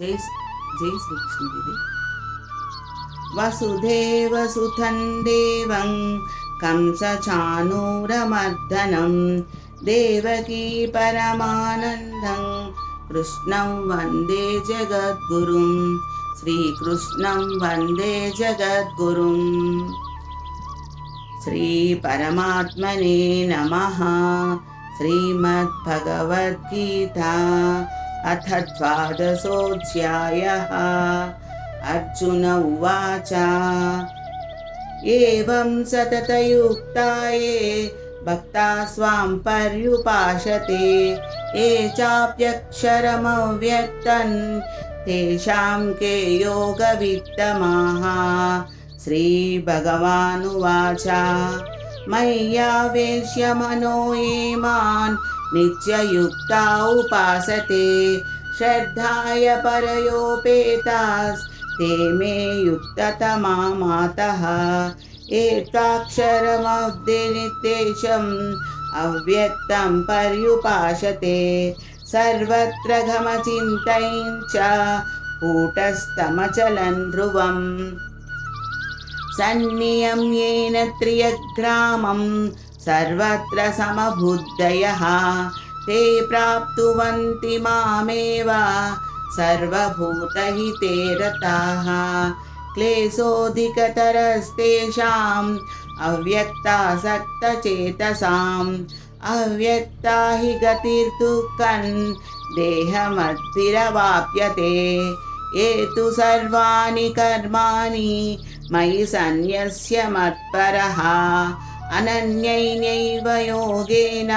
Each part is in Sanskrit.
జై జై శ్రీకృష్ణుడిది. వసుదేవసుతం దేవం కంసచానూరమర్దనం దేవకీ పరమానందం కృష్ణం వందే జగద్గురుం. శ్రీకృష్ణం వందే జగద్గురుం. శ్రీ పరమాత్మనే నమః. శ్రీమద్భగవద్గీత అథ ద్వాదశోऽధ్యాయः. అర్జున ఉవాచ ఏవం సతతయుక్తాయే భక్తా స్వాం పర్యుపాసతే ఏ చాప్యక్షరమవ్యక్తం తేషాం కే యోగవిత్తమాః. శ్రీభగవానువాచ మయ్యావేశ్య మనో ఏ మాన్ నిత్యయుక్తా ఉపాసతే శ్రద్ధాయ పరయోపేతాస్ ते मे युक्ततमा मातः. एताक्षरमव्दिनिर्देशम् अव्यक्तं पर्युपासते सर्वत्र गमचिन्तयं च कूटस्थमचलं ध्रुवम्. सन्नियम्येन त्रियग्रामं सर्वत्र समबुद्धयः ते प्राप्नुवन्ति मामेव सर्वभूतहिते रताः. क्लेशोऽधिकतरस्तेषाम् अव्यक्तासक्तचेतसाम् अव्यक्ता हि गतिर्दुःखं देहमद्भिरवाप्यते. ये तु सर्वाणि कर्माणि मयि सन्न्यस्य मत्परः अनन्यैनैव योगेन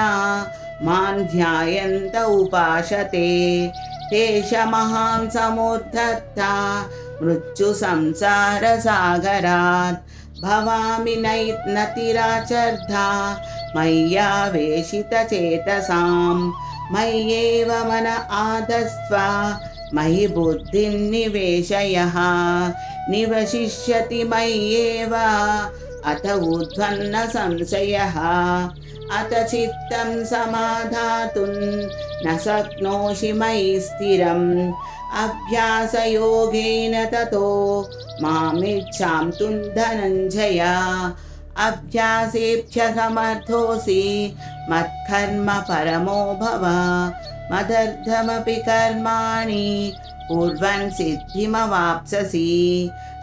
मां ध्यायन्त उपासते तेषामहं समुद्धर्ता मृत्युसंसारसागरात् भवामि नतिराचर्धा मय्यावेशितचेतसां. मय्येव मन आधस्त्व मयि बुद्धिं निवेशयः निवशिष्यति मय्येव अथ उद्वन्न संशयः. अथ चित्तं समाधातुं न शक्नोषि मयि स्थिरम् अभ्यासयोगेन ततो मामिच्छान्तुं धनञ्जय. अभ्यासेभ्यसमर्थोऽसि मत्कर्म परमो भव मदर्थमपि कर्माणि कुर्वन् सिद्धिमवाप्स्यसि.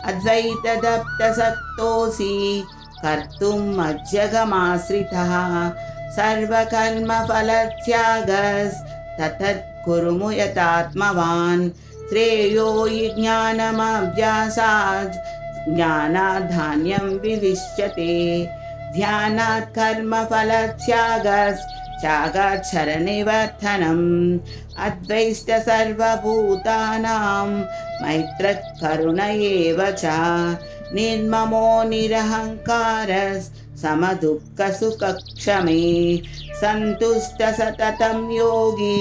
अद्वैतदप्तसक्तोऽसि कर्तुं मज्जगमाश्रितः सर्वकर्मफलत्यागस्ततः कुरु यतात्मवान्. श्रेयो हि ज्ञानमभ्यासात् ज्ञानात् धान्यं विविच्यते. ध्यानात् कर्मफलत्यागात् शरणिवर्धनम्. अद्वैष्ट सर्वभूतानां मैत्रः करुण एव च निर्ममो निरहङ्कारः समदुःखसुखक्षमे सन्तुष्ट सततं योगी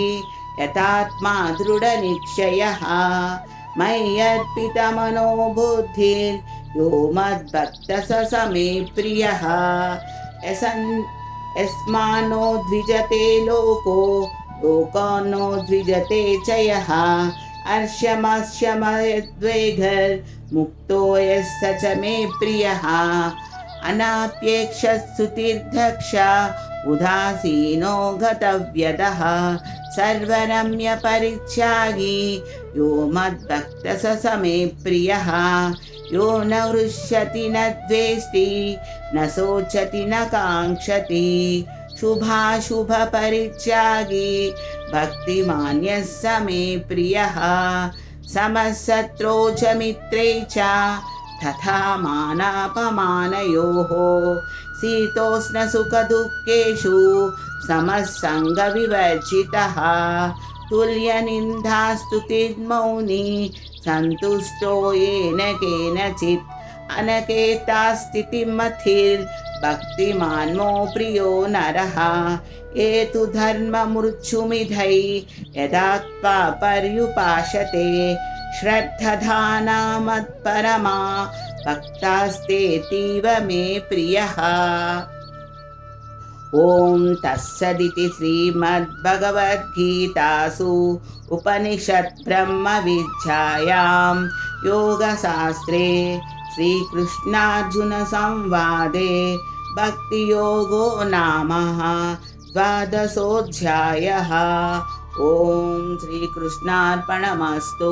यतात्मा दृढनिश्चयः. मय्यर्पितमनो बुद्धिर्यो मद्भक्तः स मे प्रियः. यस्मान्नो द्विजते लोको लोकान्नो द्विजते च यः. हर्षमशमयद्वेगर्मुक्तो यः स च मे प्रियः. अनाप्येक्षस्तुतिर्दक्ष उदासीनो गतव्यदः. सर्वरम्यपरित्यागी यो मद्भक्तः स मे प्रियः. यो न हृष्यति न द्वेष्टि न शोचति न काङ्क्षति शुभाशुभपरित्यागी भक्तिमान्यः स मे प्रियः. समशत्रौ च मित्रे च तथा मानापमानयोः शीतोष्णसुखदुःखेषु समसङ्गविवर्जितः. तुल्यनिन्दास्तुतिर्मौनी सन्तुष्टो येन केनचित् अनकेतास्थितिमथिर्भक्तिमान्मो प्रियो नरः. ये तु धर्ममृत्युमिधै यदात्मा पर्युपासते श्रद्धधाना मत्परमा भक्तास्तेतीव मे प्रियः. ॐ तत्सदिति श्रीमद्भगवद्गीतासु उपनिषद्ब्रह्मविद्यायां योगशास्त्रे श्रीकृष्णार्जुनसंवादे भक्तियोगो नाम द्वादशोऽध्यायः। ॐ श्रीकृष्णार्पणमस्तु।